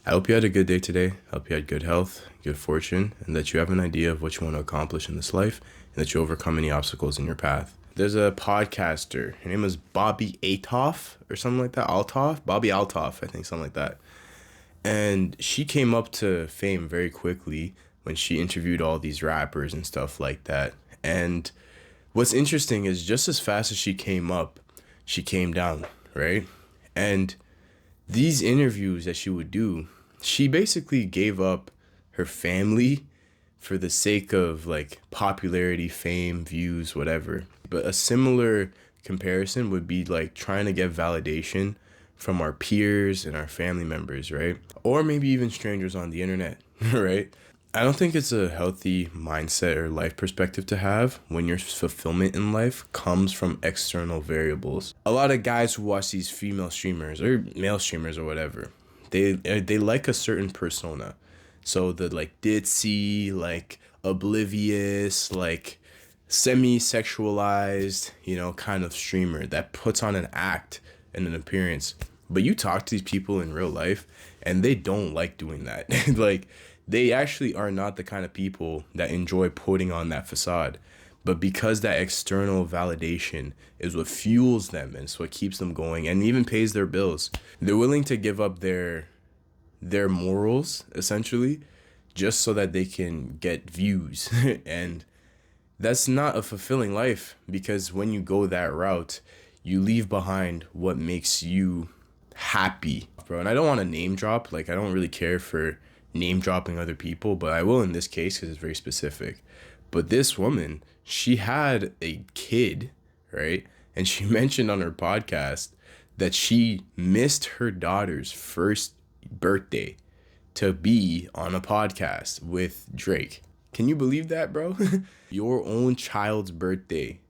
I hope you had a good day today. I hope you had good health, good fortune, and that you have an idea of what you want to accomplish in this life and that you overcome any obstacles in your path. There's a podcaster. Her name is Bobby Atoff or something like that. Altoff? Bobby Altoff, I think, something like that. And she came up to fame very quickly when she interviewed all these rappers and stuff like that. And what's interesting is just as fast as she came up, she came down, right? And these interviews that she would do, she basically gave up her family for the sake of like popularity, fame, views, whatever. But a similar comparison would be like trying to get validation from our peers and our family members, right? Or maybe even strangers on the internet, right? I don't think it's a healthy mindset or life perspective to have when your fulfillment in life comes from external variables. A lot of guys who watch these female streamers or male streamers or whatever, they like a certain persona. So the like ditzy, like oblivious, like semi-sexualized, kind of streamer that puts on an act and an appearance. But you talk to these people in real life and they don't like doing that. Like they actually are not the kind of people that enjoy putting on that facade. But because that external validation is what fuels them and it's what keeps them going and even pays their bills, they're willing to give up their morals essentially just so that they can get views. And that's not a fulfilling life because when you go that route, you leave behind what makes you happy, bro. And I don't want to name drop, like I don't really care for name dropping other people, but I will in this case because it's very specific. But this woman, she had a kid, right? And she mentioned on her podcast that she missed her daughter's first birthday to be on a podcast with Drake. Can you believe that, bro? Your own child's birthday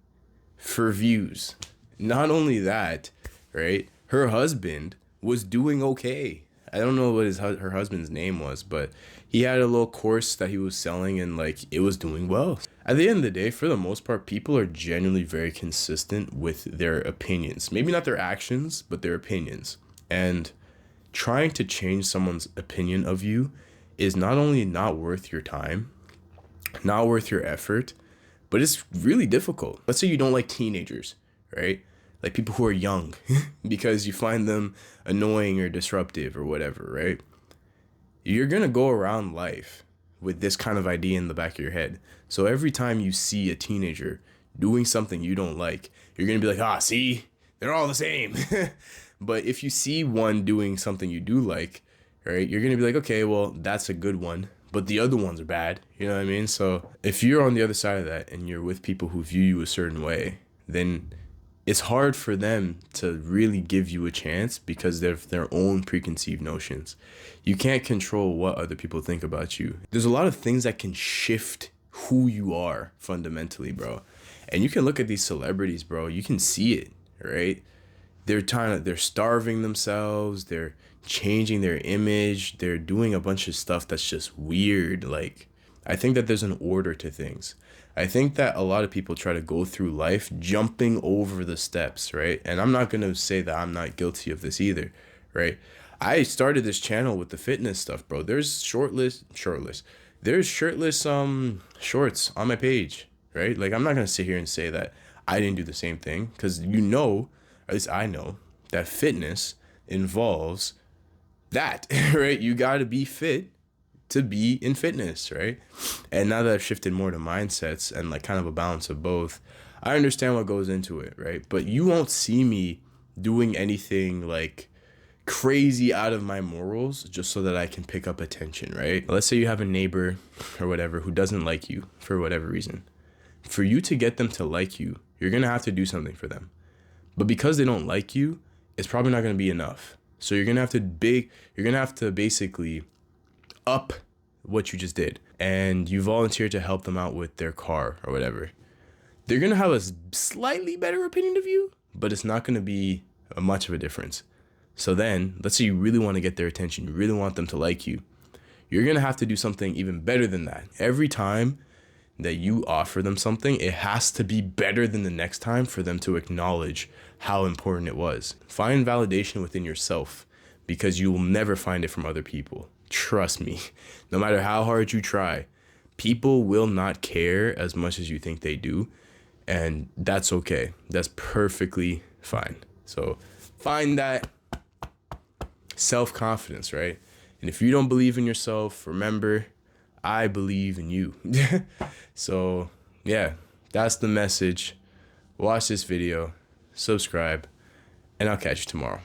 for views. Not only that, right? Her husband was doing okay. I don't know what her husband's name was, but he had a little course that he was selling and like it was doing well. At the end of the day, for the most part, people are genuinely very consistent with their opinions. Maybe not their actions, but their opinions. And trying to change someone's opinion of you is not only not worth your time, not worth your effort, but it's really difficult. Let's say you don't like teenagers, right? Like people who are young because you find them annoying or disruptive or whatever, right? You're going to go around life with this kind of idea in the back of your head. So every time you see a teenager doing something you don't like, you're going to be like, see, they're all the same. But if you see one doing something you do like, right, you're going to be like, okay, well, that's a good one, but the other ones are bad. You know what I mean? So if you're on the other side of that and you're with people who view you a certain way, then it's hard for them to really give you a chance because they have their own preconceived notions. You can't control what other people think about you. There's a lot of things that can shift who you are fundamentally, bro. And you can look at these celebrities, bro. You can see it, right? They're starving themselves. They're changing their image. They're doing a bunch of stuff that's just weird. Like, I think that there's an order to things. I think that a lot of people try to go through life jumping over the steps, right? And I'm not going to say that I'm not guilty of this either, right? I started this channel with the fitness stuff, bro. There's There's shirtless shorts on my page, right? Like I'm not going to sit here and say that I didn't do the same thing because at least I know that fitness involves that, right? You got to be fit to be in fitness, right? And now that I've shifted more to mindsets and like kind of a balance of both, I understand what goes into it, right? But you won't see me doing anything like crazy out of my morals just so that I can pick up attention, right? Let's say you have a neighbor or whatever who doesn't like you for whatever reason. For you to get them to like you, you're going to have to do something for them. But because they don't like you, it's probably not going to be enough. So you're going to have to basically up what you just did, and you volunteer to help them out with their car or whatever. They're going to have a slightly better opinion of you, but it's not going to be much of a difference. So then, let's say you really want to get their attention, you really want them to like you. You're going to have to do something even better than that. Every time that you offer them something, it has to be better than the next time for them to acknowledge how important it was. Find validation within yourself because you will never find it from other people. Trust me. No matter how hard you try, people will not care as much as you think they do. And that's okay. That's perfectly fine. So find that self-confidence, right? And if you don't believe in yourself, remember, I believe in you. So yeah, that's the message. Watch this video, subscribe, and I'll catch you tomorrow.